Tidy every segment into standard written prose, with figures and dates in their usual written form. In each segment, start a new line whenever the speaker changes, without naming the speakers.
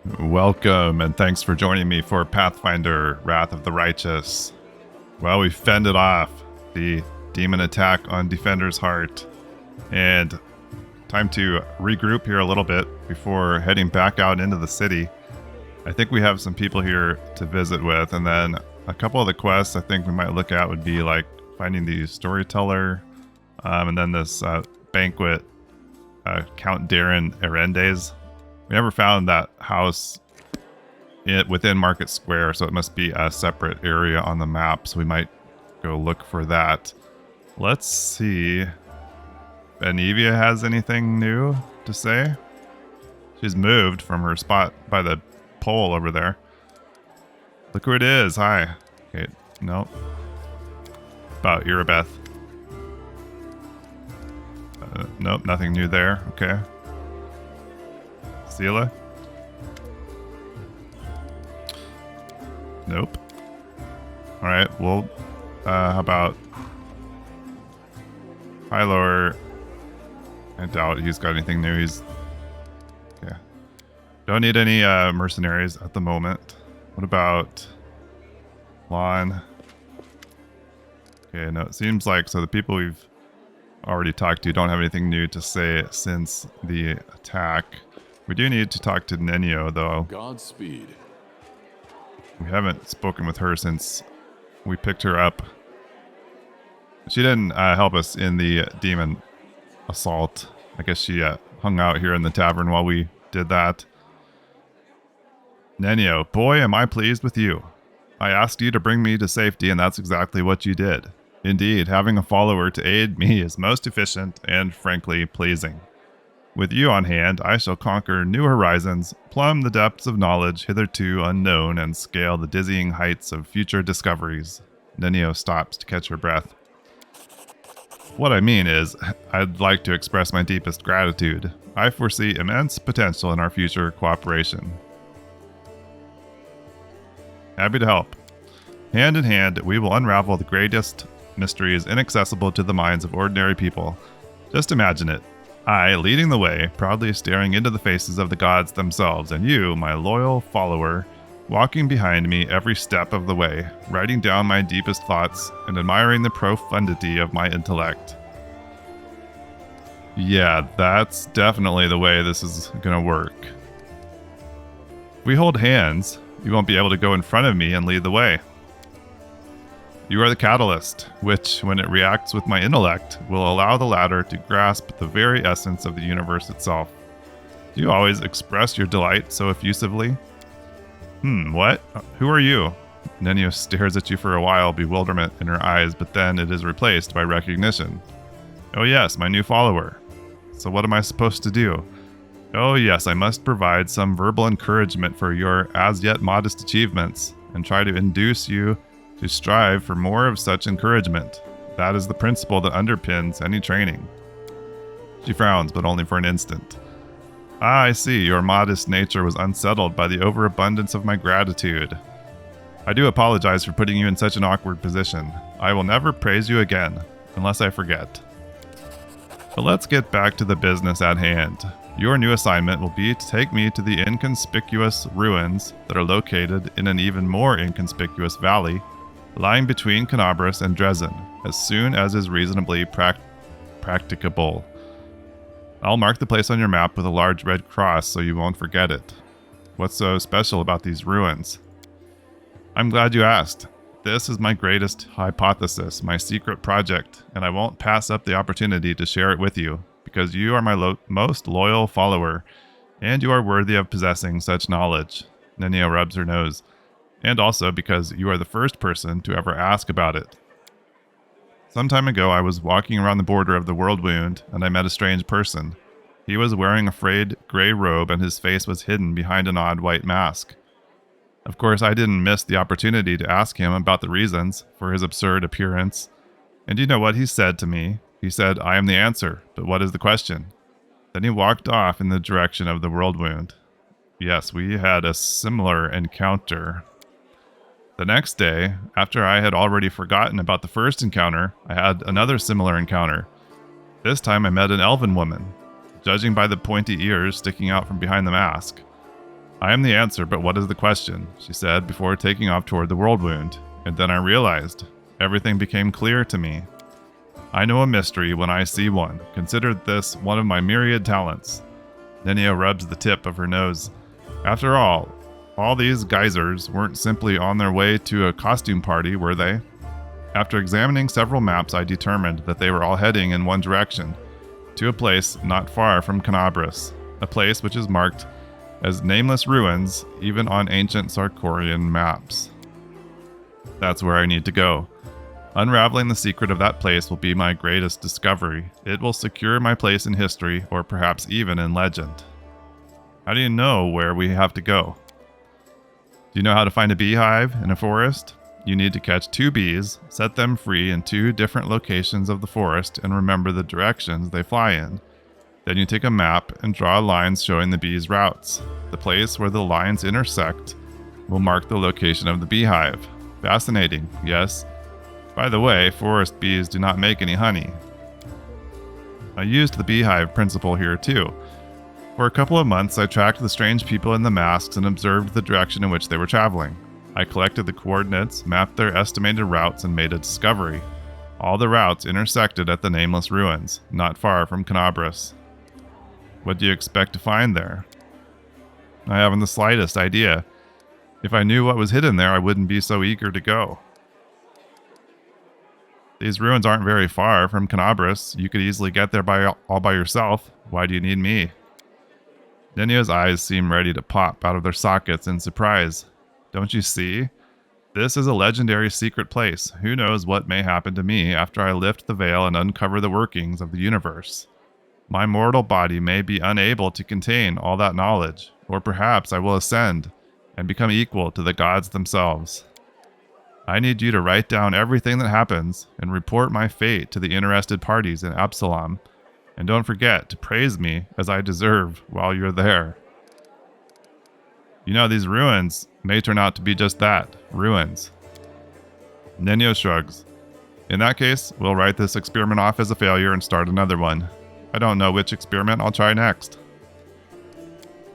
Welcome, and thanks for joining me for Pathfinder, Wrath of the Righteous. Well, we fended off the demon attack on Defender's Heart, and time to regroup here a little bit before heading back out into the city. I think we have some people here to visit with, and then a couple of the quests I think we might look at would be like finding the storyteller, and then this banquet, Count Daeran Arendae's. We never found that house within Market Square, so it must be a separate area on the map, so we might go look for that. Let's see if Anivia has anything new to say. She's moved from her spot by the pole over there. Look who it is. Hi. Okay, nope. About Irabeth. Nope, nothing new there. Okay. Sela? Nope. Alright, well, how about Hylor? I doubt he's got anything new. He's... yeah. Don't need any mercenaries at the moment. What about Lon? Okay, no, it seems like, so the people we've already talked to don't have anything new to say since the attack. We do need to talk to Nenio, though.
Godspeed.
We haven't spoken with her since we picked her up. She didn't help us in the demon assault. I guess she hung out here in the tavern while we did that. Nenio, boy, am I pleased with you. I asked you to bring me to safety, and that's exactly what you did. Indeed, having a follower to aid me is most efficient and, frankly, pleasing. With you on hand, I shall conquer new horizons, plumb the depths of knowledge hitherto unknown, and scale the dizzying heights of future discoveries. Nenio stops to catch her breath. What I mean is, I'd like to express my deepest gratitude. I foresee immense potential in our future cooperation. Happy to help. Hand in hand, we will unravel the greatest mysteries inaccessible to the minds of ordinary people. Just imagine it. I, leading the way, proudly staring into the faces of the gods themselves, and you, my loyal follower, walking behind me every step of the way, writing down my deepest thoughts and admiring the profundity of my intellect. Yeah, that's definitely the way this is gonna work. If we hold hands, you won't be able to go in front of me and lead the way. You are the catalyst, which, when it reacts with my intellect, will allow the latter to grasp the very essence of the universe itself. Do you always express your delight so effusively? What? Who are you? Nenio stares at you for a while, bewilderment in her eyes, but then it is replaced by recognition. Oh yes, my new follower. So what am I supposed to do? Oh yes, I must provide some verbal encouragement for your as-yet modest achievements, and try to induce you to strive for more of such encouragement. That is the principle that underpins any training. She frowns, but only for an instant. Ah, I see, your modest nature was unsettled by the overabundance of my gratitude. I do apologize for putting you in such an awkward position. I will never praise you again, unless I forget. But let's get back to the business at hand. Your new assignment will be to take me to the inconspicuous ruins that are located in an even more inconspicuous valley, lying between Kenabres and Daeran, as soon as is reasonably practicable. I'll mark the place on your map with a large red cross so you won't forget it. What's so special about these ruins? I'm glad you asked. This is my greatest hypothesis, my secret project, and I won't pass up the opportunity to share it with you, because you are my most loyal follower, and you are worthy of possessing such knowledge. Nenio rubs her nose. And also because you are the first person to ever ask about it. Some time ago, I was walking around the border of the World Wound, and I met a strange person. He was wearing a frayed gray robe, and his face was hidden behind an odd white mask. Of course, I didn't miss the opportunity to ask him about the reasons for his absurd appearance. And you know what he said to me? He said, I am the answer, but what is the question? Then he walked off in the direction of the World Wound. Yes, we had a similar encounter. The next day, after I had already forgotten about the first encounter, I had another similar encounter. This time I met an elven woman, judging by the pointy ears sticking out from behind the mask. I am the answer, but what is the question? She said before taking off toward the world wound. And then I realized. Everything became clear to me. I know a mystery when I see one. Consider this one of my myriad talents. Nenio rubs the tip of her nose. After all these geysers weren't simply on their way to a costume party, were they? After examining several maps, I determined that they were all heading in one direction, to a place not far from Kenabres, a place which is marked as nameless ruins even on ancient Sarkorian maps. That's where I need to go. Unraveling the secret of that place will be my greatest discovery. It will secure my place in history, or perhaps even in legend. How do you know where we have to go? Do you know how to find a beehive in a forest? You need to catch 2 bees, set them free in 2 different locations of the forest, and remember the directions they fly in. Then you take a map and draw lines showing the bees' routes. The place where the lines intersect will mark the location of the beehive. Fascinating, yes? By the way, forest bees do not make any honey. I used the beehive principle here too. For a couple of months, I tracked the strange people in the masks and observed the direction in which they were traveling. I collected the coordinates, mapped their estimated routes, and made a discovery. All the routes intersected at the nameless ruins, not far from Kenabres. What do you expect to find there? I haven't the slightest idea. If I knew what was hidden there, I wouldn't be so eager to go. These ruins aren't very far from Kenabres. You could easily get there all by yourself. Why do you need me? Nenio's eyes seem ready to pop out of their sockets in surprise. Don't you see? This is a legendary secret place. Who knows what may happen to me after I lift the veil and uncover the workings of the universe? My mortal body may be unable to contain all that knowledge, or perhaps I will ascend and become equal to the gods themselves. I need you to write down everything that happens and report my fate to the interested parties in Absalom. And don't forget to praise me as I deserve while you're there. You know, these ruins may turn out to be just that, ruins. Nenio shrugs. In that case, we'll write this experiment off as a failure and start another one. I don't know which experiment I'll try next.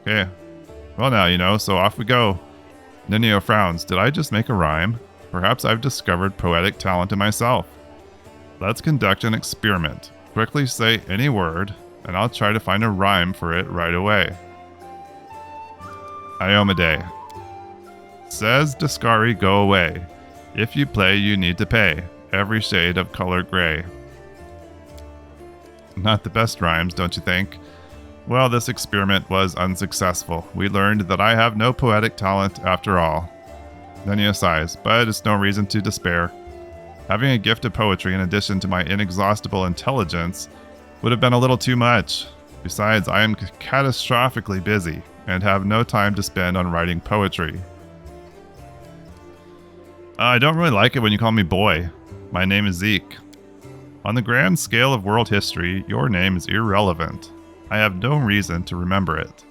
Okay. Well now, you know, so off we go. Nenio frowns. Did I just make a rhyme? Perhaps I've discovered poetic talent in myself. Let's conduct an experiment. Quickly say any word, and I'll try to find a rhyme for it right away. Iomedae. Says Discari, go away. If you play, you need to pay. Every shade of color gray. Not the best rhymes, don't you think? Well, this experiment was unsuccessful. We learned that I have no poetic talent after all. Nenio sighs, but it's no reason to despair. Having a gift of poetry in addition to my inexhaustible intelligence would have been a little too much. Besides, I am catastrophically busy and have no time to spend on writing poetry. I don't really like it when you call me boy. My name is Zeke. On the grand scale of world history, your name is irrelevant. I have no reason to remember it.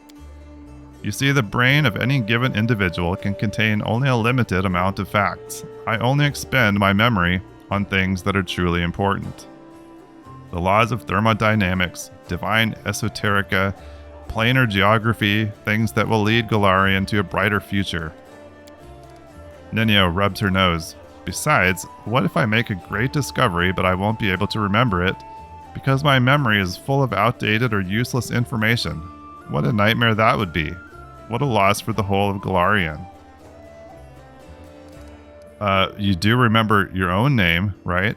You see, the brain of any given individual can contain only a limited amount of facts. I only expend my memory on things that are truly important. The laws of thermodynamics, divine esoterica, planar geography, things that will lead Golarion to a brighter future. Nenio rubs her nose. Besides, what if I make a great discovery but I won't be able to remember it because my memory is full of outdated or useless information? What a nightmare that would be. What a loss for the whole of Golarion. You do remember your own name, right?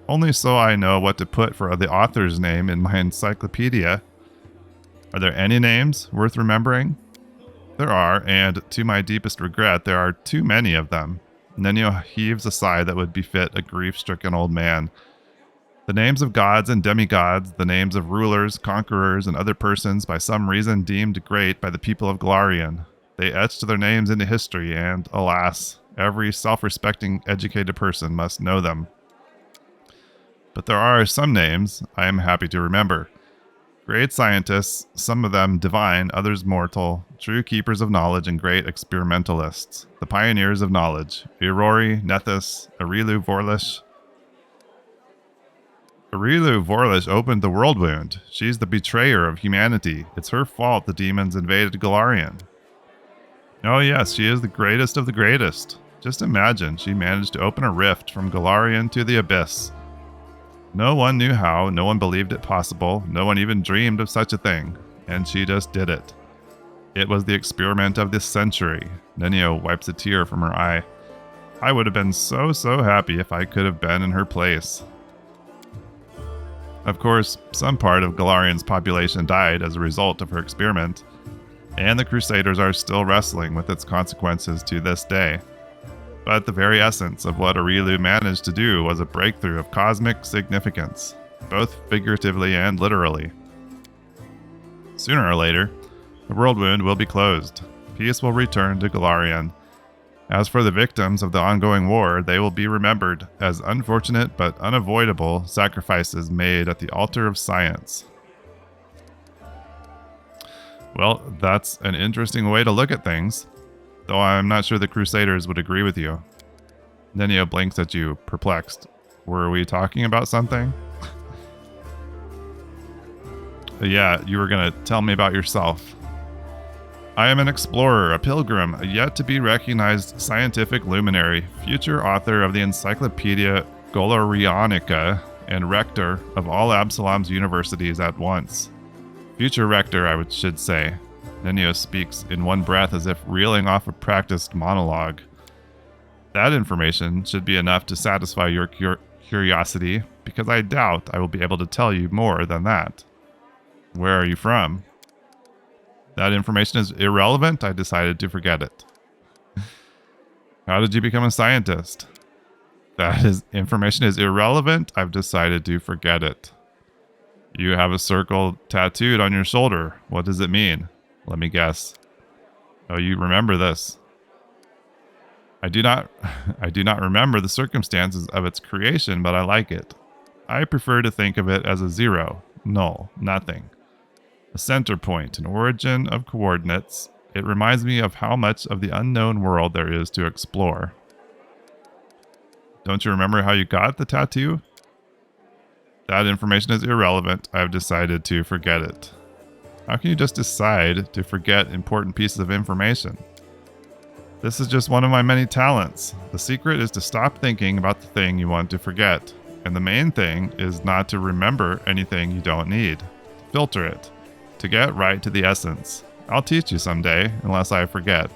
Only so I know what to put for the author's name in my encyclopedia. Are there any names worth remembering? There are, and to my deepest regret, there are too many of them. Nenio heaves a sigh that would befit a grief-stricken old man. The names of gods and demigods, the names of rulers, conquerors, and other persons by some reason deemed great by the people of Golarion. They etched their names into history, and, alas, every self-respecting, educated person must know them. But there are some names I am happy to remember. Great scientists, some of them divine, others mortal, true keepers of knowledge and great experimentalists. The pioneers of knowledge. Irori, Nethys, Arilu Vorlish. Arilu Vorlish opened the world wound. She's the betrayer of humanity. It's her fault the demons invaded Golarion. Oh yes, she is the greatest of the greatest. Just imagine, she managed to open a rift from Golarion to the Abyss. No one knew how, no one believed it possible, no one even dreamed of such a thing, and she just did it. It was the experiment of this century. Nenio wipes a tear from her eye. I would have been so happy if I could have been in her place. Of course, some part of Golarion's population died as a result of her experiment, and the Crusaders are still wrestling with its consequences to this day. But the very essence of what Aurilu managed to do was a breakthrough of cosmic significance, both figuratively and literally. Sooner or later, the world wound will be closed. Peace will return to Golarion. As for the victims of the ongoing war, they will be remembered as unfortunate but unavoidable sacrifices made at the altar of science. Well, that's an interesting way to look at things, though I'm not sure the Crusaders would agree with you. Nenio blinks at you, perplexed. Were we talking about something? Yeah, you were going to tell me about yourself. I am an explorer, a pilgrim, a yet-to-be-recognized scientific luminary, future author of the Encyclopedia Golorionica, and rector of all Absalom's universities at once. Future rector, I should say. Nenio speaks in one breath as if reeling off a practiced monologue. That information should be enough to satisfy your curiosity, because I doubt I will be able to tell you more than that. Where are you from? That information is irrelevant. I decided to forget it. How did you become a scientist? Information is irrelevant. I've decided to forget it. You have a circle tattooed on your shoulder. What does it mean? Let me guess. Oh, you remember this. I do not remember the circumstances of its creation, but I like it. I prefer to think of it as a zero, null, nothing. A center point, an origin of coordinates. It reminds me of how much of the unknown world there is to explore. Don't you remember how you got the tattoo? That information is irrelevant. I've decided to forget it. How can you just decide to forget important pieces of information? This is just one of my many talents. The secret is to stop thinking about the thing you want to forget. And the main thing is not to remember anything you don't need. Filter it. To get right to the essence. I'll teach you someday, unless I forget.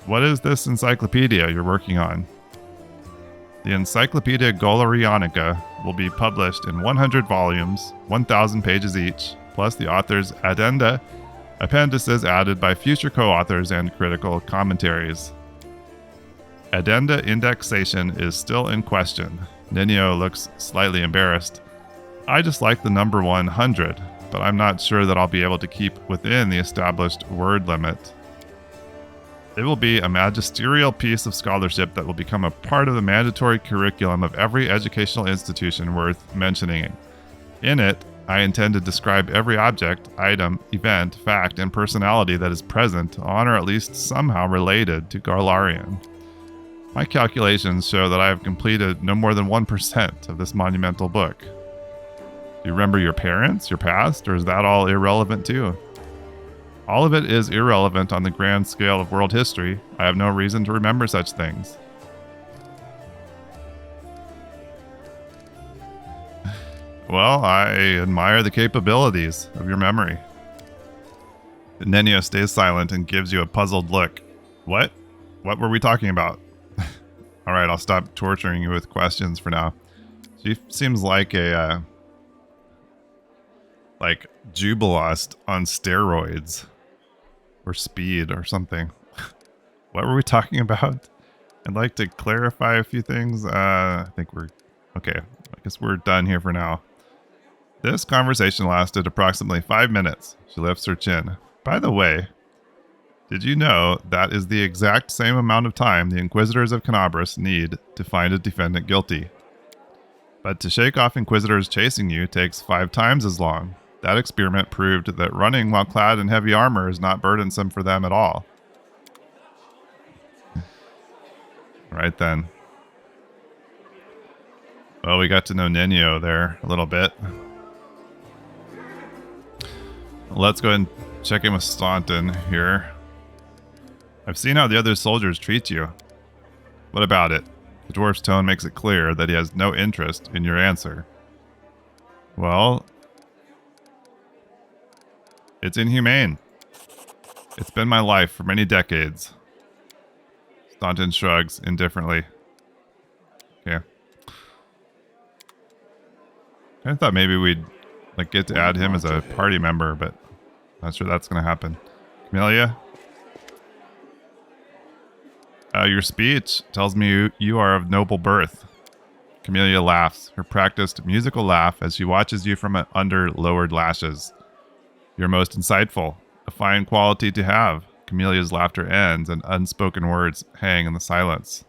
What is this encyclopedia you're working on? The Encyclopedia Golorionica will be published in 100 volumes, 1,000 pages each, plus the author's addenda, appendices added by future co-authors and critical commentaries. Addenda indexation is still in question. Nenio looks slightly embarrassed. I just like the number 100. But I'm not sure that I'll be able to keep within the established word limit. It will be a magisterial piece of scholarship that will become a part of the mandatory curriculum of every educational institution worth mentioning. In it, I intend to describe every object, item, event, fact, and personality that is present on or at least somehow related to Golarion. My calculations show that I have completed no more than 1% of this monumental book. Do you remember your parents, your past, or is that all irrelevant too? All of it is irrelevant on the grand scale of world history. I have no reason to remember such things. Well, I admire the capabilities of your memory. Nenio stays silent and gives you a puzzled look. What? What were we talking about? All right, I'll stop torturing you with questions for now. She seems like a... like Jubilost on steroids or speed or something. What were we talking about? I'd like to clarify a few things. I think we're okay. I guess we're done here for now. This conversation lasted approximately 5 minutes. She lifts her chin. By the way, did you know that is the exact same amount of time the Inquisitors of Kenabres need to find a defendant guilty? But to shake off Inquisitors chasing you takes 5 times as long. That experiment proved that running while clad in heavy armor is not burdensome for them at all. Right then. Well, we got to know Nenio there a little bit. Let's go ahead and check in with Staunton here. I've seen how the other soldiers treat you. What about it? The dwarf's tone makes it clear that he has no interest in your answer. Well, it's inhumane. It's been my life for many decades. Staunton shrugs indifferently. Okay. I thought maybe we'd get to add him as a party member, but not sure that's going to happen. Camellia? Your speech tells me you are of noble birth. Camellia laughs, her practiced musical laugh as she watches you from under lowered lashes. You're most insightful, a fine quality to have. Camelia's laughter ends and unspoken words hang in the silence.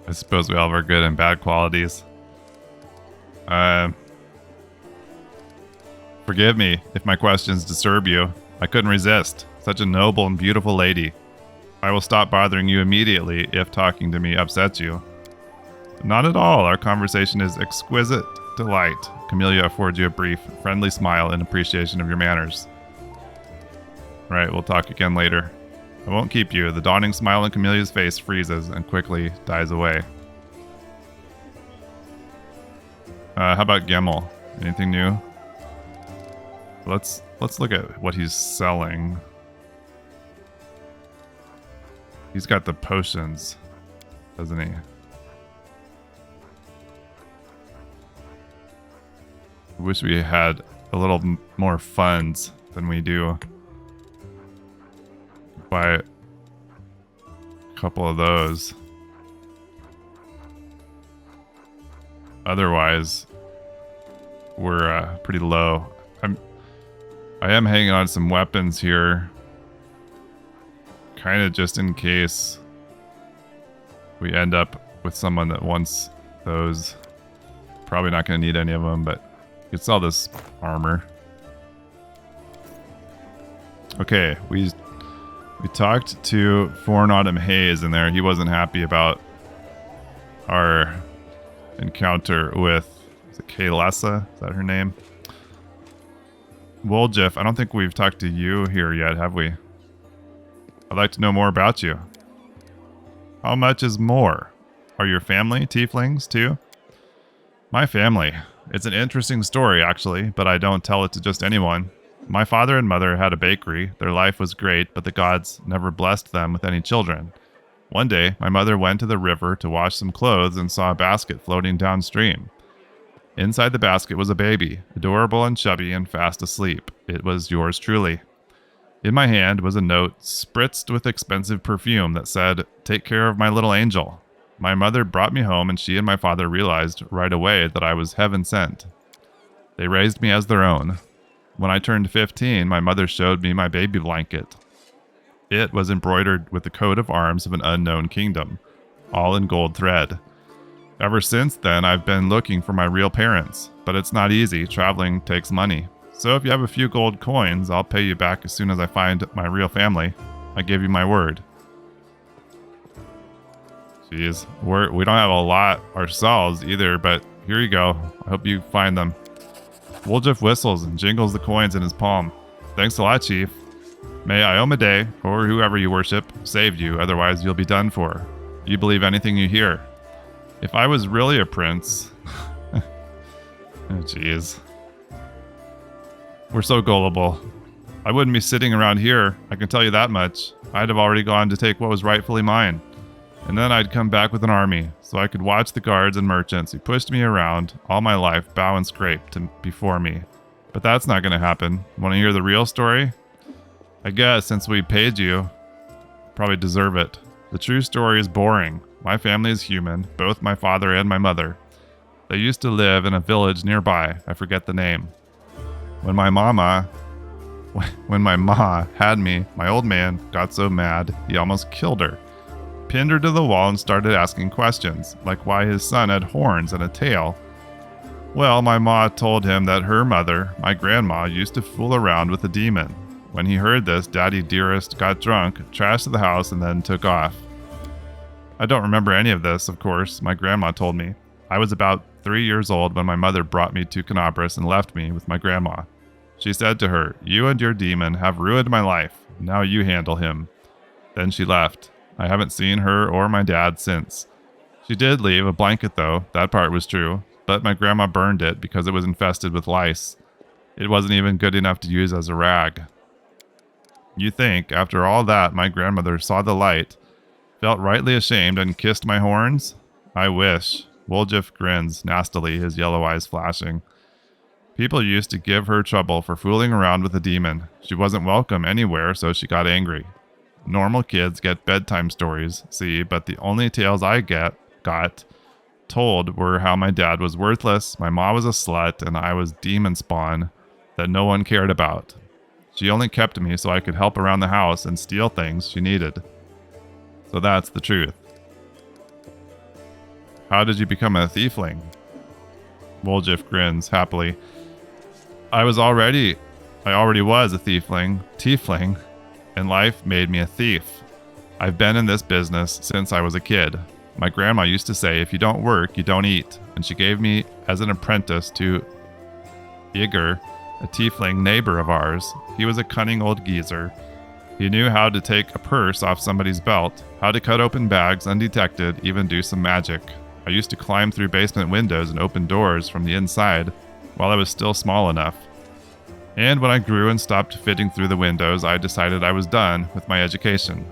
I suppose we all have our good and bad qualities. Forgive me if my questions disturb you. I couldn't resist. Such a noble and beautiful lady. I will stop bothering you immediately if talking to me upsets you. Not at all. Our conversation is exquisite delight. Camellia affords you a brief, friendly smile in appreciation of your manners. Right, we'll talk again later. I won't keep you. The dawning smile on Camelia's face freezes and quickly dies away. How about Gemmel? Anything new? Let's look at what he's selling. He's got the potions, doesn't he? I wish we had a little more funds than we do. Buy a couple of those. Otherwise, we're pretty low. I am hanging on some weapons here, kind of just in case we end up with someone that wants those. Probably not going to need any of them, but you could sell this armor. Okay, we talked to Fornautumn Hayes in there. He wasn't happy about our encounter with, is it Kaylessa? Is that her name? Woljif, I don't think we've talked to you here yet, have we? I'd like to know more about you. How much is more? Are your family tieflings too? My family. It's an interesting story, actually, but I don't tell it to just anyone. My father and mother had a bakery. Their life was great, but the gods never blessed them with any children. One day, my mother went to the river to wash some clothes and saw a basket floating downstream. Inside the basket was a baby, adorable and chubby and fast asleep. It was yours truly. In my hand was a note spritzed with expensive perfume that said, "Take care of my little angel." My mother brought me home, and she and my father realized right away that I was heaven sent. They raised me as their own. When I turned 15, my mother showed me my baby blanket. It was embroidered with the coat of arms of an unknown kingdom, all in gold thread. Ever since then, I've been looking for my real parents, but it's not easy. Traveling takes money. So if you have a few gold coins, I'll pay you back as soon as I find my real family. I give you my word. Jeez, we don't have a lot ourselves either, but here you go. I hope you find them. Woljif whistles and jingles the coins in his palm. Thanks a lot, Chief. May Iomedae, or whoever you worship, save you, otherwise you'll be done for. You believe anything you hear. If I was really a prince... oh, jeez. We're so gullible. I wouldn't be sitting around here, I can tell you that much. I'd have already gone to take what was rightfully mine. And then I'd come back with an army, so I could watch the guards and merchants who pushed me around all my life bow and scrape before me. But that's not going to happen. Want to hear the real story? I guess since we paid you, probably deserve it. The true story is boring. My family is human, both my father and my mother. They used to live in a village nearby. I forget the name. When my ma had me, my old man got so mad he almost killed her. Pinned her to the wall and started asking questions, like why his son had horns and a tail. Well, my ma told him that her mother, my grandma, used to fool around with a demon. When he heard this, Daddy Dearest got drunk, trashed the house, and then took off. I don't remember any of this, of course. My grandma told me. I was about 3 years old when my mother brought me to Kenabres and left me with my grandma. She said to her, "You and your demon have ruined my life. Now you handle him." Then she left. I haven't seen her or my dad since. She did leave a blanket, though. That part was true. But my grandma burned it because it was infested with lice. It wasn't even good enough to use as a rag. You think, after all that, my grandmother saw the light, felt rightly ashamed, and kissed my horns? I wish. Woljif grins nastily, his yellow eyes flashing. People used to give her trouble for fooling around with a demon. She wasn't welcome anywhere, so she got angry. Normal kids get bedtime stories, see, but the only tales I got told were how my dad was worthless, my mom was a slut, and I was demon spawn that no one cared about. She only kept me so I could help around the house and steal things she needed. So that's the truth. How did you become a thiefling? Woljif grins happily. I already was a tiefling, and life made me a thief. I've been in this business since I was a kid. My grandma used to say, if you don't work, you don't eat, and she gave me as an apprentice to Igor, a tiefling neighbor of ours. He was a cunning old geezer. He knew how to take a purse off somebody's belt, how to cut open bags undetected, even do some magic. I used to climb through basement windows and open doors from the inside while I was still small enough. And when I grew and stopped fitting through the windows, I decided I was done with my education.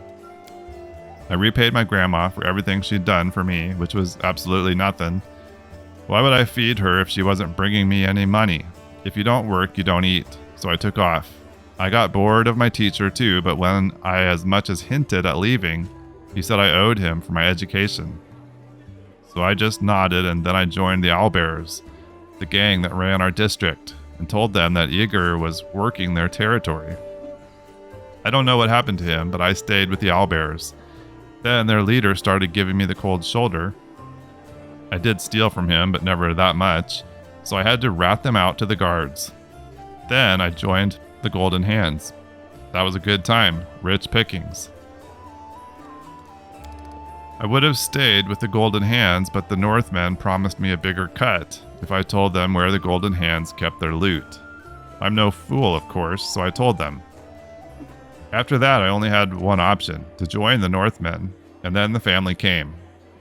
I repaid my grandma for everything she'd done for me, which was absolutely nothing. Why would I feed her if she wasn't bringing me any money? If you don't work, you don't eat. So I took off. I got bored of my teacher too, but when I as much as hinted at leaving, he said I owed him for my education. So I just nodded, and then I joined the Owlbears, the gang that ran our district, and told them that Igor was working their territory. I don't know what happened to him, but I stayed with the Owlbears. Then their leader started giving me the cold shoulder. I did steal from him, but never that much, so I had to rat them out to the guards. Then I joined the Golden Hands. That was a good time, rich pickings. I would have stayed with the Golden Hands, but the Northmen promised me a bigger cut if I told them where the Golden Hands kept their loot. I'm no fool, of course, so I told them. After that, I only had one option, to join the Northmen, and then the family came.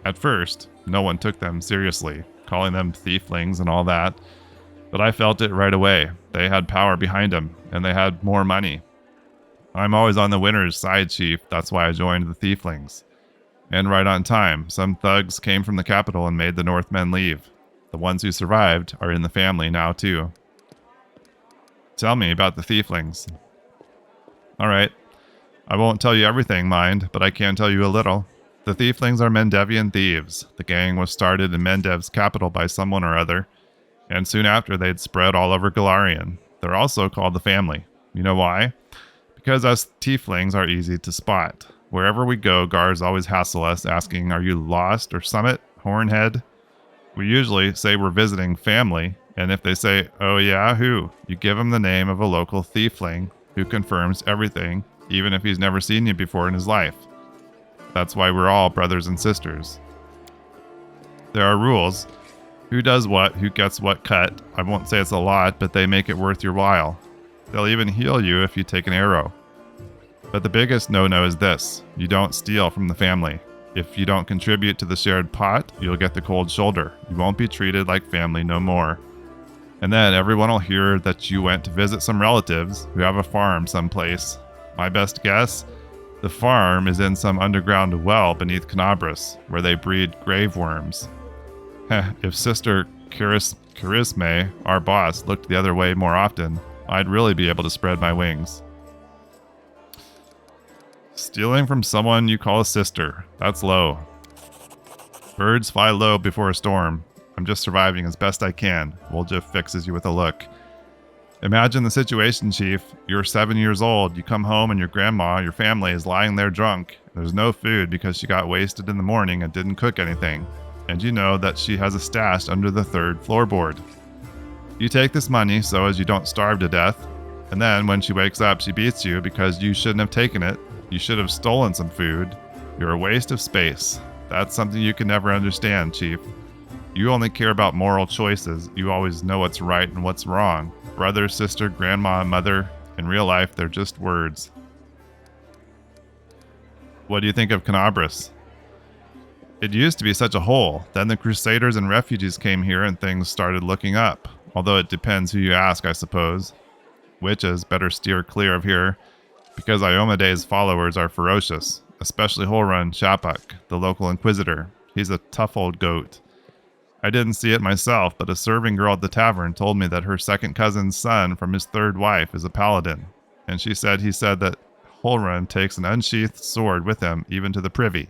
At first, no one took them seriously, calling them thieflings and all that, but I felt it right away. They had power behind them, and they had more money. I'm always on the winner's side, Chief. That's why I joined the thieflings. And right on time, some thugs came from the capital and made the Northmen leave. The ones who survived are in the family now, too. Tell me about the thieflings. All right. I won't tell you everything, mind, but I can tell you a little. The thieflings are Mendevian thieves. The gang was started in Mendev's capital by someone or other, and soon after they'd spread all over Golarion. They're also called the family. You know why? Because us tieflings are easy to spot. Wherever we go, guards always hassle us, asking, are you lost or summit, hornhead? We usually say we're visiting family, and if they say, oh yeah, who? You give them the name of a local thiefling who confirms everything, even if he's never seen you before in his life. That's why we're all brothers and sisters. There are rules. Who does what, who gets what cut. I won't say it's a lot, but they make it worth your while. They'll even heal you if you take an arrow. But the biggest no-no is this. You don't steal from the family. If you don't contribute to the shared pot, you'll get the cold shoulder. You won't be treated like family no more. And then everyone will hear that you went to visit some relatives who have a farm someplace. My best guess? The farm is in some underground well beneath Kenabres, where they breed grave worms. If Sister Charisme, our boss, looked the other way more often, I'd really be able to spread my wings. Stealing from someone you call a sister. That's low. Birds fly low before a storm. I'm just surviving as best I can. Woljif fixes you with a look. Imagine the situation, Chief. You're 7 years old. You come home and your grandma, your family, is lying there drunk. There's no food because she got wasted in the morning and didn't cook anything. And you know that she has a stash under the 3rd floorboard. You take this money so as you don't starve to death. And then when she wakes up, she beats you because you shouldn't have taken it. You should have stolen some food. You're a waste of space. That's something you can never understand, Chief. You only care about moral choices. You always know what's right and what's wrong. Brother, sister, grandma, mother. In real life, they're just words. What do you think of Kenabres? It used to be such a hole. Then the Crusaders and refugees came here and things started looking up. Although it depends who you ask, I suppose. Witches better steer clear of here, because Iomede's followers are ferocious, especially Holrun Shapak, the local inquisitor. He's a tough old goat. I didn't see it myself, but a serving girl at the tavern told me that her second cousin's son from his third wife is a paladin, and he said that Holrun takes an unsheathed sword with him even to the privy,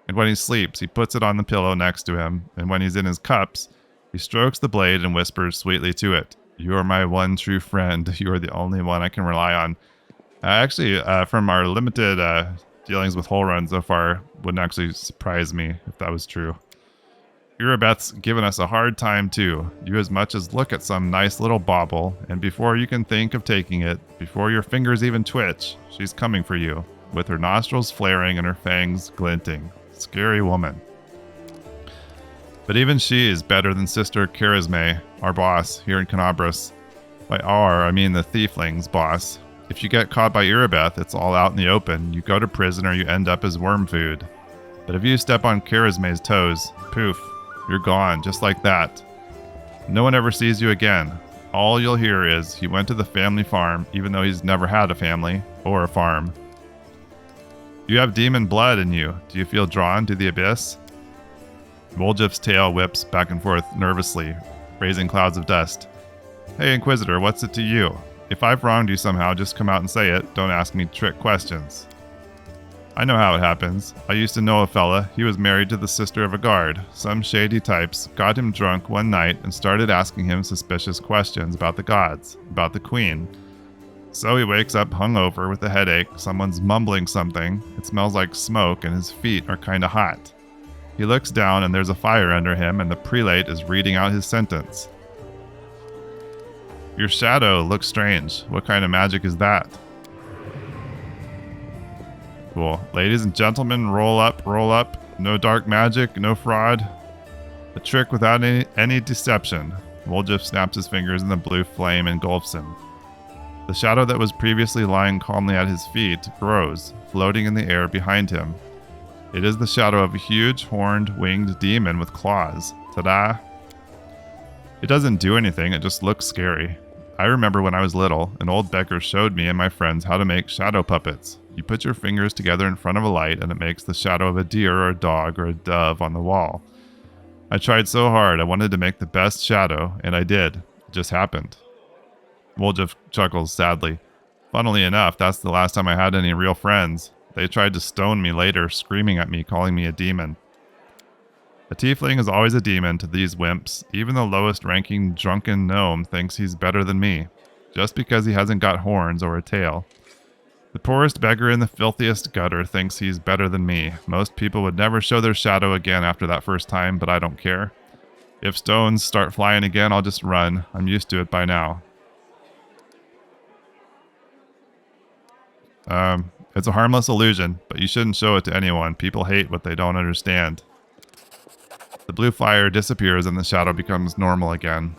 and when he sleeps he puts it on the pillow next to him, and when he's in his cups he strokes the blade and whispers sweetly to it, "You are my one true friend. You are the only one I can rely on." Actually, from our limited dealings with Holrun so far, wouldn't actually surprise me if that was true. Irabeth's given us a hard time too. You as much as look at some nice little bauble, and before you can think of taking it, before your fingers even twitch, she's coming for you, with her nostrils flaring and her fangs glinting. Scary woman. But even she is better than Sister Charisme, our boss here in Kenabres. By our, I mean the Thiefling's boss. If you get caught by Irabeth, it's all out in the open. You go to prison or you end up as worm food. But if you step on Charisme's toes, poof, you're gone, just like that. No one ever sees you again. All you'll hear is, he went to the family farm, even though he's never had a family, or a farm. You have demon blood in you. Do you feel drawn to the abyss? Woljif's tail whips back and forth nervously, raising clouds of dust. Hey, Inquisitor, what's it to you? If I've wronged you somehow, just come out and say it. Don't ask me trick questions. I know how it happens. I used to know a fella. He was married to the sister of a guard. Some shady types got him drunk one night and started asking him suspicious questions about the gods, about the queen. So he wakes up hungover with a headache. Someone's mumbling something. It smells like smoke and his feet are kinda hot. He looks down and there's a fire under him and the prelate is reading out his sentence. Your shadow looks strange. What kind of magic is that? Cool. Ladies and gentlemen, roll up, roll up. No dark magic, no fraud. A trick without any deception. Woljif snaps his fingers and the blue flame engulfs him. The shadow that was previously lying calmly at his feet grows, floating in the air behind him. It is the shadow of a huge, horned, winged demon with claws. Ta-da! It doesn't do anything, it just looks scary. I remember when I was little, an old beggar showed me and my friends how to make shadow puppets. You put your fingers together in front of a light and it makes the shadow of a deer or a dog or a dove on the wall. I tried so hard, I wanted to make the best shadow, and I did. It just happened. Woljif chuckles sadly. Funnily enough, that's the last time I had any real friends. They tried to stone me later, screaming at me, calling me a demon. A tiefling is always a demon to these wimps. Even the lowest ranking drunken gnome thinks he's better than me, just because he hasn't got horns or a tail. The poorest beggar in the filthiest gutter thinks he's better than me. Most people would never show their shadow again after that first time, but I don't care. If stones start flying again, I'll just run. I'm used to it by now. It's a harmless illusion, but you shouldn't show it to anyone. People hate what they don't understand. The blue fire disappears and the shadow becomes normal again.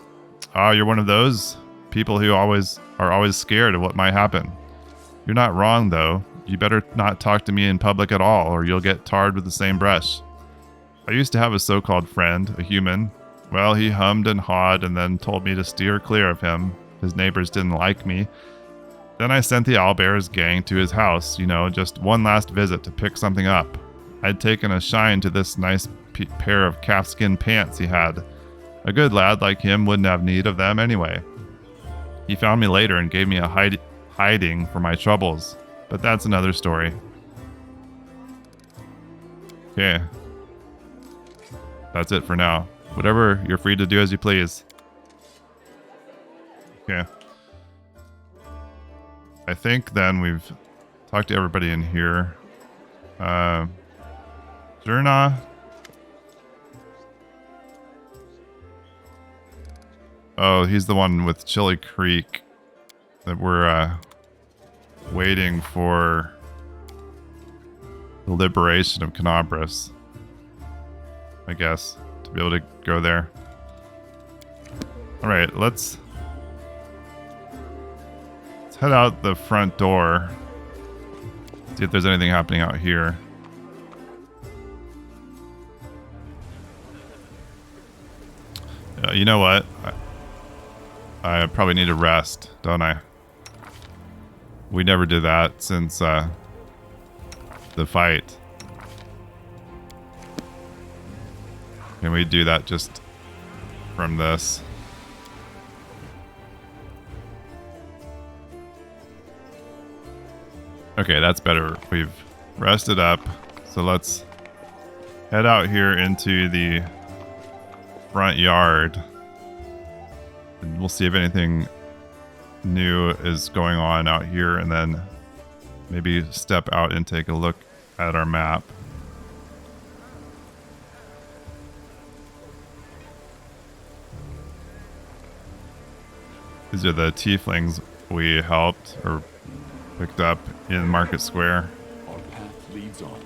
Ah, you're one of those people who are always scared of what might happen. You're not wrong, though. You better not talk to me in public at all, or you'll get tarred with the same brush. I used to have a so-called friend, a human. Well, he hummed and hawed and then told me to steer clear of him. His neighbors didn't like me. Then I sent the Owlbear's gang to his house, just one last visit to pick something up. I'd taken a shine to this nice pair of calfskin pants he had. A good lad like him wouldn't have need of them anyway. He found me later and gave me a hiding for my troubles, but that's another story. Okay. That's it for now. Whatever, you're free to do as you please. Okay. I think then we've talked to everybody in here. Jurna. Oh, he's the one with Chili Creek that we're waiting for the liberation of Kenabres, I guess, to be able to go there. Alright, let's head out the front door. See if there's anything happening out here. You know what? I probably need to rest, don't I? We never did that since the fight. Can we do that just from this? Okay, that's better. We've rested up. So let's head out here into the front yard. And we'll see if anything new is going on out here, and then maybe step out and take a look at our map. These are the tieflings we helped or picked up in Market Square.
Our path leads on.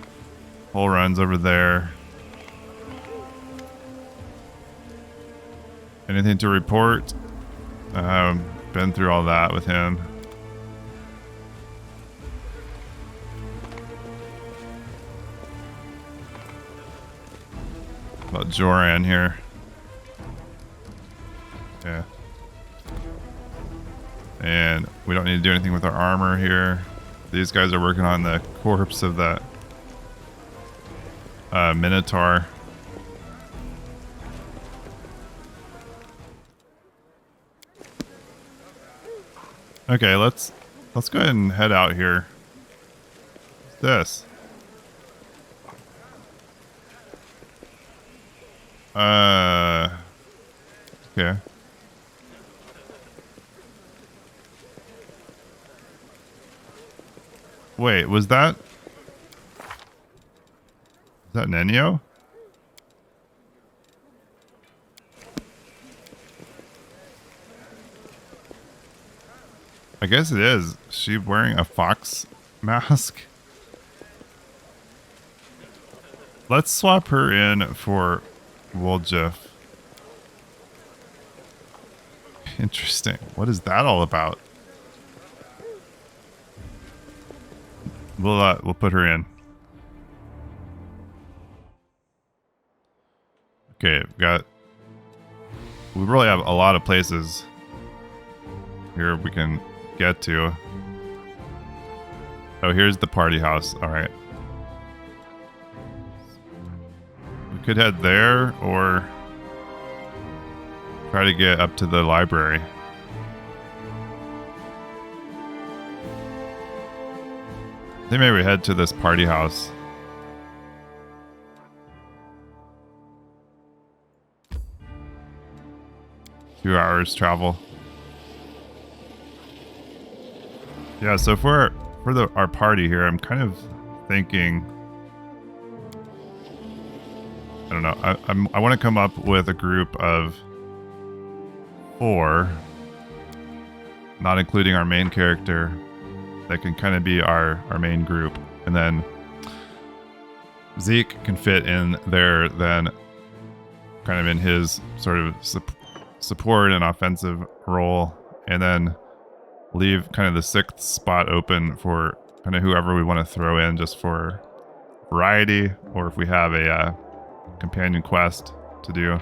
Whole runs over there. Anything to report? Been through all that with him. About Joran here. Yeah. And we don't need to do anything with our armor here. These guys are working on the corpse of that Minotaur. Okay, let's go ahead and head out here. What's this? Okay. Wait, was that... Is that Nenio? I guess it is. Is she wearing a fox mask? Let's swap her in for Woljif. Interesting. What is that all about? We'll put her in. Okay, we really have a lot of places here we can get to. Oh, here's the party house. All right. We could head there or try to get up to the library. I think maybe we head to this party house. Two hours travel. Yeah, so for our party here, I'm kind of thinking, I don't know. I want to come up with a group of 4, not including our main character, that can kind of be our main group, and then Zeke can fit in there then, kind of in his sort of support and offensive role, and then leave kind of the 6th spot open for kind of whoever we want to throw in just for variety, or if we have a companion quest to do.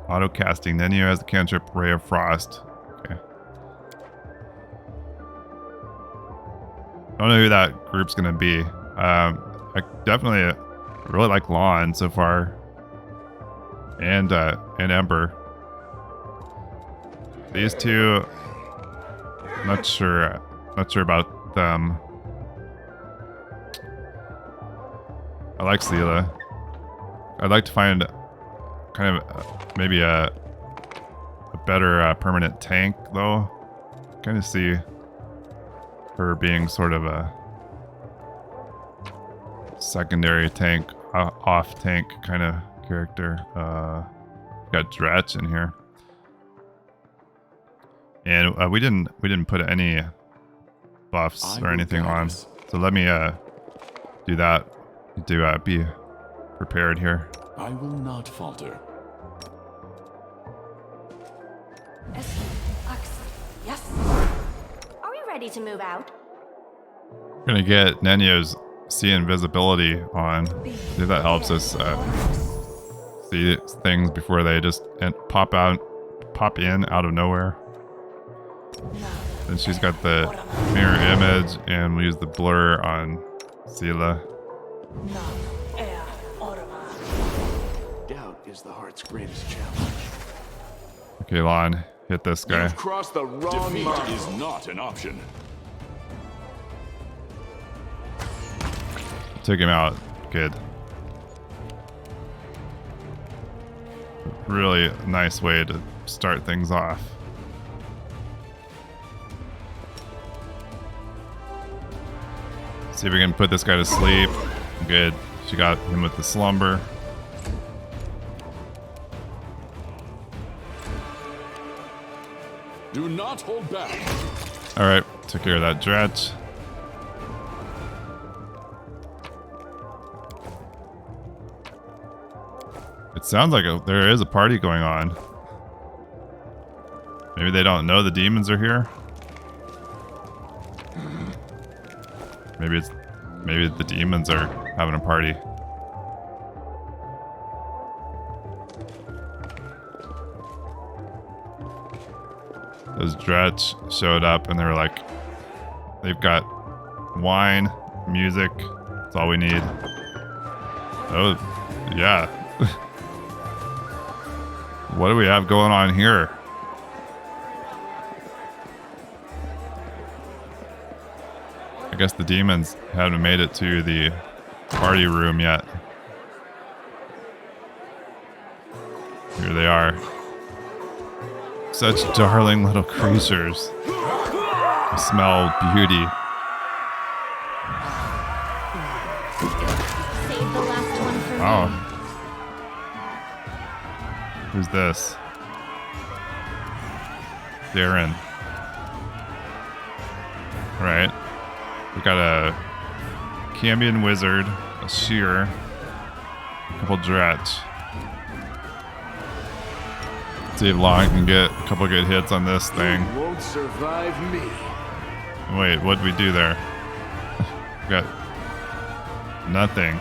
Auto casting. Nenio has the cantrip Ray of Frost. Okay. Don't know who that group's gonna be. I definitely really like Lon so far, and Ember. These two, not sure about them. I like Seela. I'd like to find kind of maybe a better permanent tank though. Kind of see her being sort of a secondary tank, off tank kind of character. Got Dretch in here, and we didn't put any buffs or anything on. So let me do that. To be prepared here.
I will not falter.
Yes. Are we ready to move out?
We're gonna get Nenio's see invisibility on. See if that helps us see things before they just pop in out of nowhere. Then she's got the mirror image, and we'll use the blur on Sela.
Doubt is the heart's greatest challenge.
Okay, Lon, hit this guy.
You've crossed the wrong
Defeat
line.
is not an option.
Took him out. Good. Really nice way to start things off. See if we can put this guy to sleep. Good. She got him with the slumber.
Do not hold back.
Alright, took care of that dretch. It sounds like there is a party going on. Maybe they don't know the demons are here. Maybe the demons are having a party. Those Dretch showed up and they were like, they've got wine, music, that's all we need. Oh, yeah. What do we have going on here? I guess the demons haven't made it to the party room yet. Here they are. Such darling little creatures. They smell beauty.
Save the last one for
Oh.
me.
Who's this? Daeran. Right. We got a Cambion Wizard, a Shear, a couple Dretch. See if Long can get a couple good hits on this thing.
You won't survive me.
Wait, what'd we do there? We got nothing.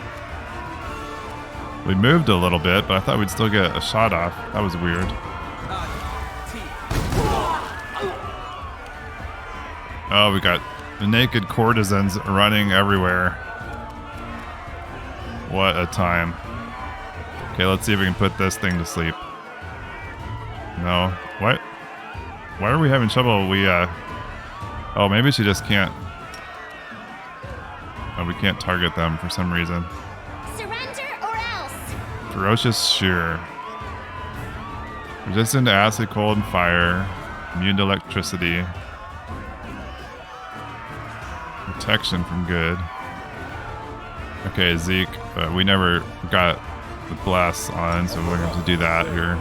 We moved a little bit, but I thought we'd still get a shot off. That was weird. Oh, we got naked courtesans running everywhere. What a time. Okay, let's see if we can put this thing to sleep. No. What? Why are we having trouble? Oh, maybe she just can't. Oh, we can't target them for some reason.
Surrender or else.
Ferocious Shear. Resistant to acid, cold, and fire. Immune to electricity. Protection from good. Okay, Zeke. We never got the bless on, so we're going to have to do that here.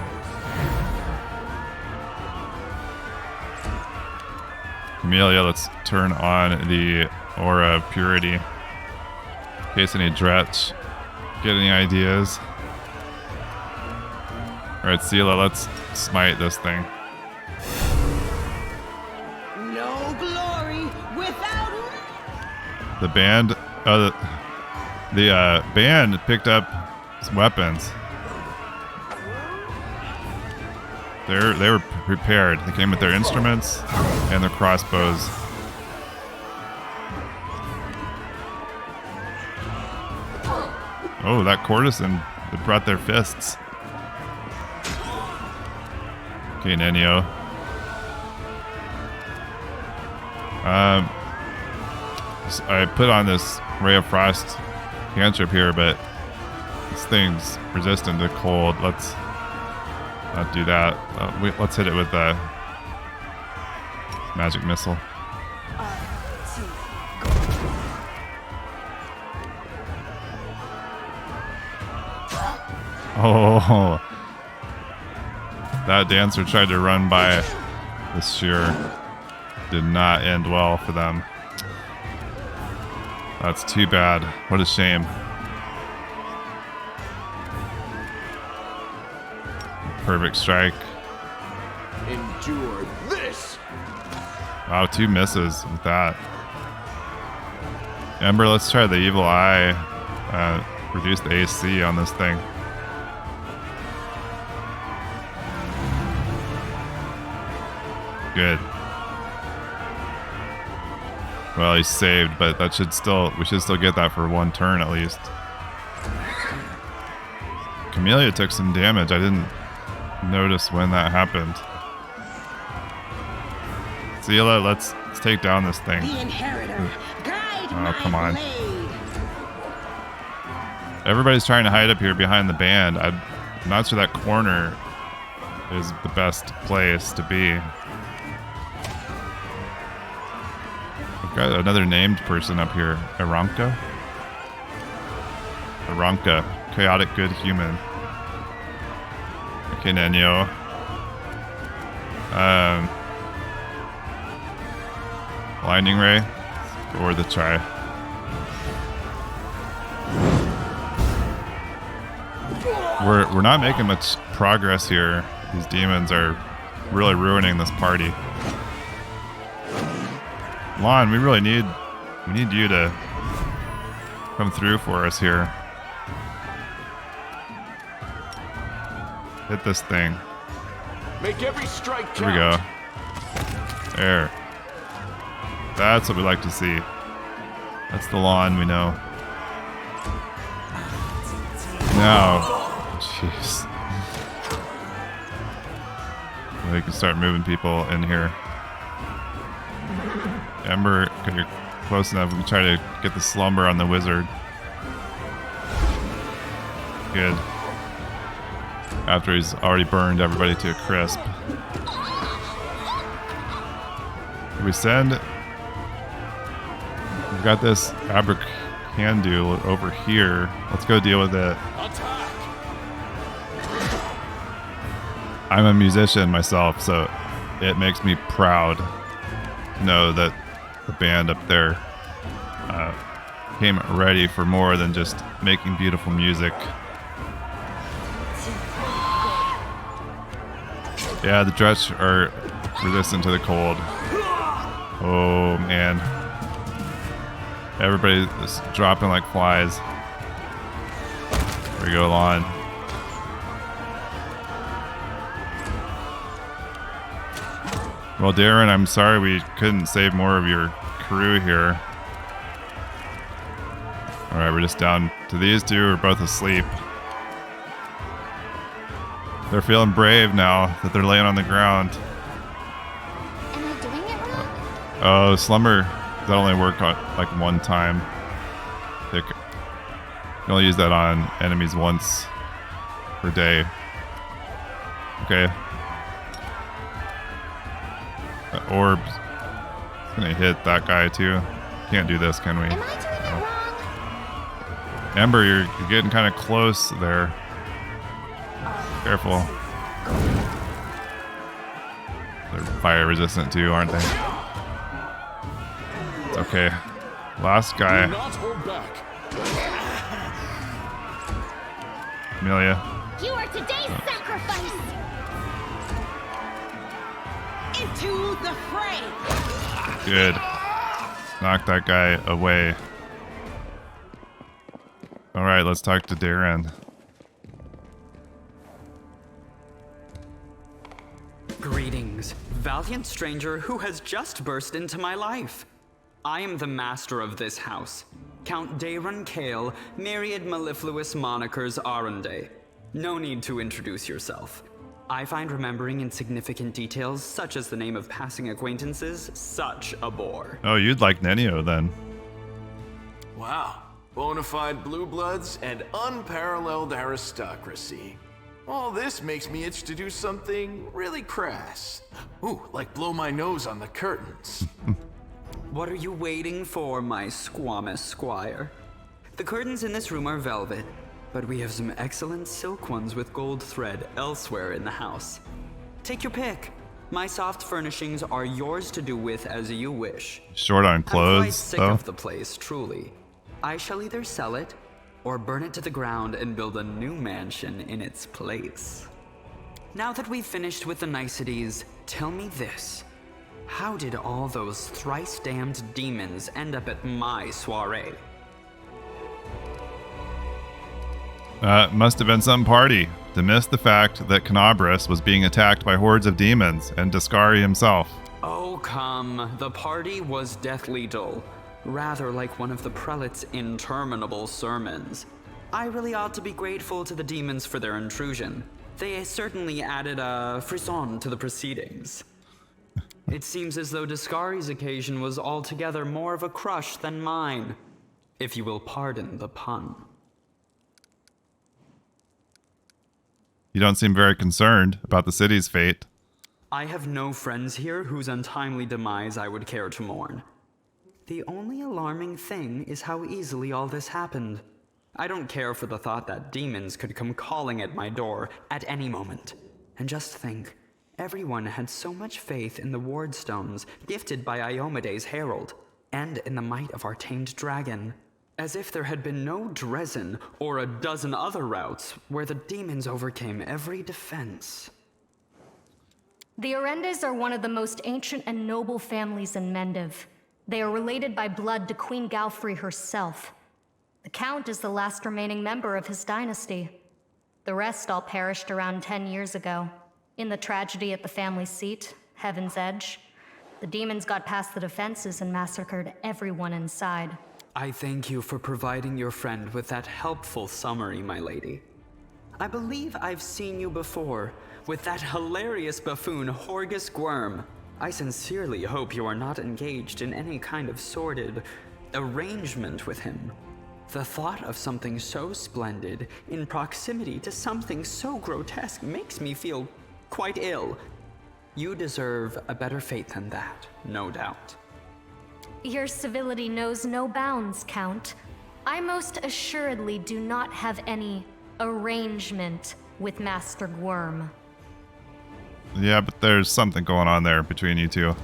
Camellia, let's turn on the Aura of Purity. In case any Dretch get any ideas. Alright, Sela, let's smite this thing.
No glory without
The band, the band picked up some weapons. They were prepared. They came with their instruments and their crossbows. Oh, that courtesan, they brought their fists. Okay, Nenio. I put on this Ray of Frost cantrip here, but this thing's resistant to cold. Let's not do that. Let's hit it with a magic missile. Oh, that dancer tried to run by this shear. Did not end well for them. That's too bad. What a shame. Perfect strike.
Endure this.
Wow, 2 misses with that. Ember, let's try the evil eye. Reduce the AC on this thing. Good. Well, he's saved, but that should still, we should still get that for one turn at least. Camellia took some damage. I didn't notice when that happened. Zila, let's take down this thing.
The inheritor, guide
Oh,
my
come on.
blade.
Everybody's trying to hide up here behind the band. I'm not sure that corner is the best place to be. We've got another named person up here. Aranka? Aranka. Chaotic good human. Okay, Nenio. Blinding ray. Or the try. We're not making much progress here. These demons are really ruining this party. Lon, we need you to come through for us here. Hit this thing.
Make every strike count.
Here we go. There. That's what we like to see. That's the Lon we know. Now. Jeez. We can start moving people in here. Ember, okay, you're close enough. We can try to get the slumber on the wizard. Good. After he's already burned everybody to a crisp. We send... We've got this Abracando over here. Let's go deal with it.
Attack!
I'm a musician myself, so it makes me proud to know that the band up there came ready for more than just making beautiful music. Yeah, the Dretch are resistant to the cold. Oh, man. Everybody is dropping like flies. There we go, Lon. Well, Daeran, I'm sorry we couldn't save more of your crew here. Alright, we're just down to these two. We're both asleep. They're feeling brave now that they're laying on the ground.
Am I doing it wrong?
Oh, slumber. That only work on like one time. You can only use that on enemies once per day. Okay. The orb's gonna hit that guy too. Can't do this, can we?
Am I doing it wrong?
Ember, you're getting kind of close there. Careful. They're fire resistant too, aren't they? It's okay. Last guy.
Do not hold back.
Amelia.
You are today's sacrifice!
Into the fray.
Good. Knock that guy away. Alright, let's talk to Daeran.
Greetings, valiant stranger who has just burst into my life. I am the master of this house, Count Daeran Kale, myriad mellifluous monikers Arendae. No need to introduce yourself. I find remembering insignificant details, such as the name of passing acquaintances, such a bore.
Oh, you'd like Nenio then.
Wow. Bonafide blue bloods and unparalleled aristocracy. All this makes me itch to do something really crass. Ooh, like blow my nose on the curtains.
What are you waiting for, my squamous squire? The curtains in this room are velvet, but we have some excellent silk ones with gold thread elsewhere in the house. Take your pick. My soft furnishings are yours to do with as you wish.
Short on
I'm quite
clothes,
sick
though.
of the place, truly. I shall either sell it or burn it to the ground and build a new mansion in its place. Now that we've finished with the niceties, tell me this. How did all those thrice-damned demons end up at my soiree?
Must have been some party to miss the fact that Kenabres was being attacked by hordes of demons and Daskari himself.
Oh, come. The party was deathly dull. Rather like one of the prelate's interminable sermons. I really ought to be grateful to the demons for their intrusion. They certainly added a frisson to the proceedings. It seems as though Discari's occasion was altogether more of a crush than mine, if you will pardon the pun.
You don't seem very concerned about the city's fate.
I have no friends here whose untimely demise I would care to mourn. The only alarming thing is how easily all this happened. I don't care for the thought that demons could come calling at my door at any moment. And just think, everyone had so much faith in the wardstones gifted by Iomede's herald, and in the might of our tamed dragon, as if there had been no Dresden or a dozen other routes where the demons overcame every defense.
The Arendaes are one of the most ancient and noble families in Mendiv. They are related by blood to Queen Galfrey herself. The Count is the last remaining member of his dynasty. The rest all perished around 10 years ago. In the tragedy at the family seat, Heaven's Edge, the demons got past the defenses and massacred everyone inside.
I thank you for providing your friend with that helpful summary, my lady. I believe I've seen you before, with that hilarious buffoon Horgus Gwyrm. I sincerely hope you are not engaged in any kind of sordid arrangement with him. The thought of something so splendid in proximity to something so grotesque makes me feel quite ill. You deserve a better fate than that, no doubt.
Your civility knows no bounds, Count. I most assuredly do not have any arrangement with Master Gwyrm.
Yeah, but there's something going on there between you two.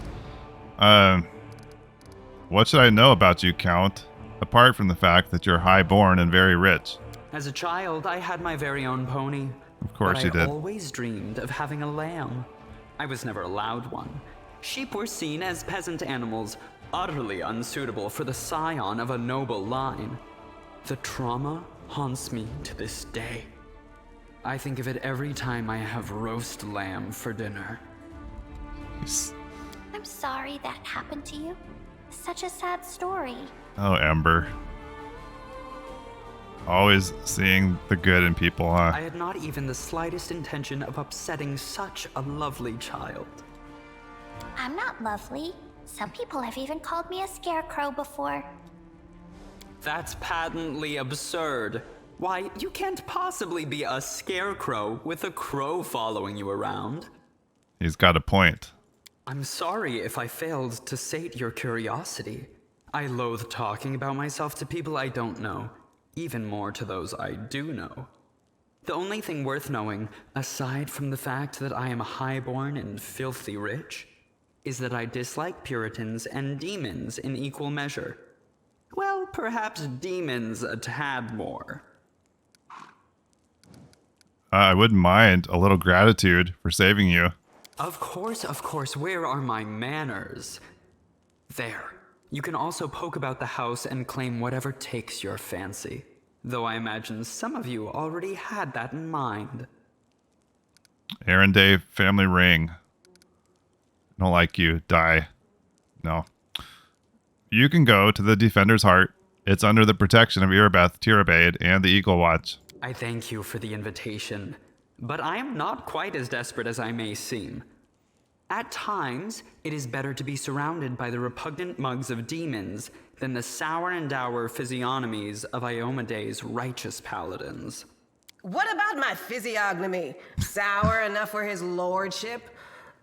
What should I know about you, Count? Apart from the fact that you're high-born and very rich.
As a child, I had my very own pony.
Of course you
But I
did.
always dreamed of having a lamb. I was never allowed one. Sheep were seen as peasant animals, utterly unsuitable for the scion of a noble line. The trauma haunts me to this day. I think of it every time I have roast lamb for dinner.
I'm sorry that happened to you. Such a sad story.
Oh, Ember. Always seeing the good in people, huh?
I had not even the slightest intention of upsetting such a lovely child.
I'm not lovely. Some people have even called me a scarecrow before.
That's patently absurd. Why, you can't possibly be a scarecrow with a crow following you around.
He's got a point.
I'm sorry if I failed to sate your curiosity. I loathe talking about myself to people I don't know, even more to those I do know. The only thing worth knowing, aside from the fact that I am highborn and filthy rich, is that I dislike Puritans and demons in equal measure. Well, perhaps demons a tad more.
I wouldn't mind a little gratitude for saving you.
Of course, where are my manners? There. You can also poke about the house and claim whatever takes your fancy. Though I imagine some of you already had that in mind.
Arendae family ring. Don't like you. Die. No. You can go to the Defender's Heart. It's under the protection of Irabeth, Tirabade, and the Eagle Watch.
I thank you for the invitation, but I am not quite as desperate as I may seem. At times, it is better to be surrounded by the repugnant mugs of demons than the sour and dour physiognomies of Iomede's righteous paladins.
What about my physiognomy? Sour enough for his lordship?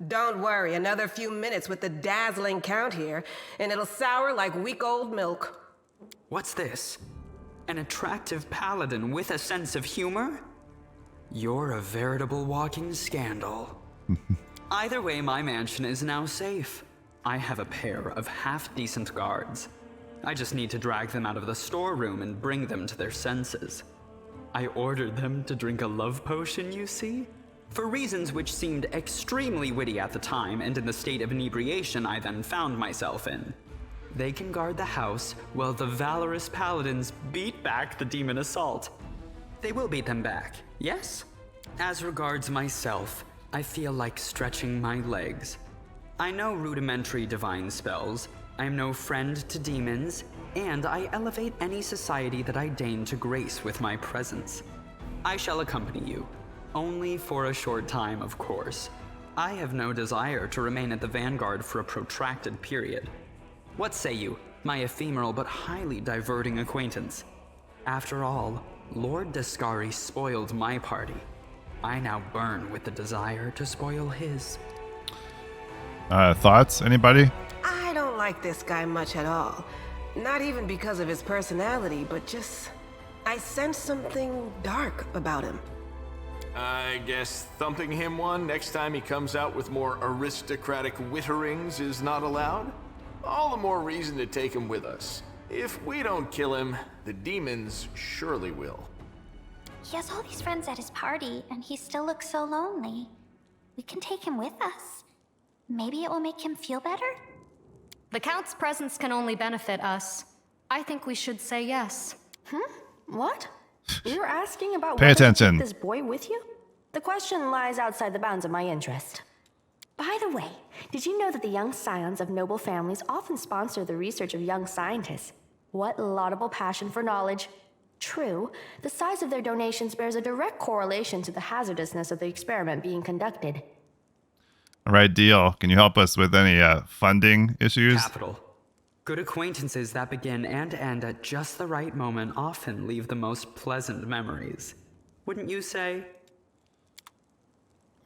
Don't worry, another few minutes with the dazzling Count here, and it'll sour like week-old milk.
What's this? An attractive paladin with a sense of humor? You're a veritable walking scandal. Either way, my mansion is now safe. I have a pair of half-decent guards. I just need to drag them out of the storeroom and bring them to their senses. I ordered them to drink a love potion, you see? For reasons which seemed extremely witty at the time and in the state of inebriation I then found myself in. They can guard the house while the valorous paladins beat back the demon assault. They will beat them back, yes? As regards myself, I feel like stretching my legs. I know rudimentary divine spells, I am no friend to demons, and I elevate any society that I deign to grace with my presence. I shall accompany you, only for a short time, of course. I have no desire to remain at the vanguard for a protracted period. What say you, my ephemeral but highly diverting acquaintance? After all, Lord Descari spoiled my party. I now burn with the desire to spoil his.
Thoughts? Anybody?
I don't like this guy much at all. Not even because of his personality, but just... I sense something dark about him.
I guess thumping him one next time he comes out with more aristocratic witterings is not allowed? All the more reason to take him with us. If we don't kill him, the demons surely will.
He has all these friends at his party, and he still looks so lonely. We can take him with us. Maybe it will make him feel better?
The Count's presence can only benefit us. I think we should say yes.
What? You're asking about
Pay
whether to
attention.
take this boy with you? The question lies outside the bounds of my interest. By the way, did you know that the young scions of noble families often sponsor the research of young scientists? What laudable passion for knowledge. True, the size of their donations bears a direct correlation to the hazardousness of the experiment being conducted.
All right, deal. Can you help us with any funding issues?
Capital. Good acquaintances that begin and end at just the right moment often leave the most pleasant memories. Wouldn't you say?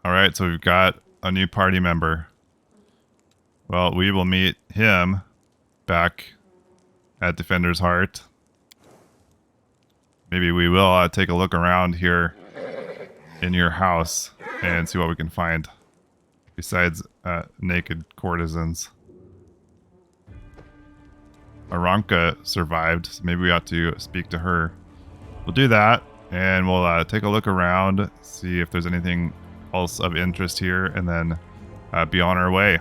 All right, so we've got a new party member. Well, we will meet him back at Defender's Heart. Maybe we will take a look around here in your house and see what we can find besides naked courtesans. Aranka survived, so maybe we ought to speak to her. We'll do that, and we'll take a look around, see if there's anything else of interest here, and then be on our way.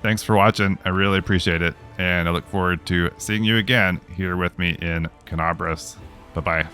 Thanks for watching. I really appreciate it, and I look forward to seeing you again here with me in Kenabres. Bye-bye.